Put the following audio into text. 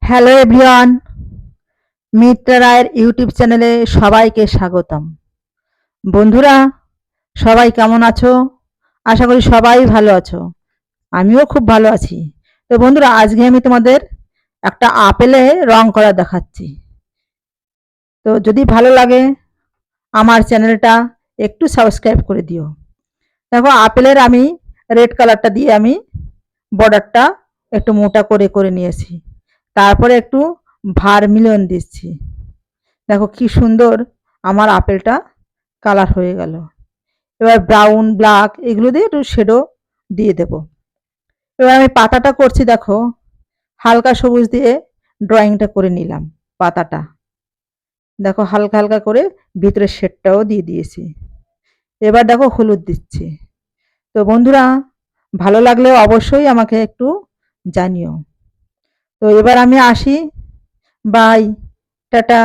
Hello everyone, Mitra রায়ের YouTube চ্যানেলে সবাইকে স্বাগতম। বন্ধুরা, সবাই কেমন আছো? আশা করি সবাই ভালো আছো। আমিও খুব ভালো আছি। তো বন্ধুরা, আজকে আমি তোমাদের একটা আপেলে রং করা দেখাচ্ছি। তো যদি ভালো লাগে আমার চ্যানেলটা একটু সাবস্ক্রাইব করে দিও। দেখো, আপেলের আমি রেড কালারটা দিয়ে আমি বর্ডারটা একটু মোটা করে করে নিয়েছি। তারপরে একটু ভার্মিলিয়ন দিচ্ছি। দেখো কি সুন্দর আমার আপেলটা কালার হয়ে গেল। এবার ব্রাউন, ব্ল্যাক এগুলো দিয়ে একটু শেডো দিয়ে দেব। এবার আমি পাতাটা করছি, দেখো হালকা সবুজ দিয়ে ড্রয়িংটা করে নিলাম পাতাটা। দেখো হালকা হালকা করে ভিতরে শেডটাও দিয়ে দিয়েছি। এবার দেখো হলুদ দিচ্ছি। তো বন্ধুরা, ভালো লাগলে অবশ্যই আমাকে একটু জানিও। তো এবার আমি আসি। Bye, tata.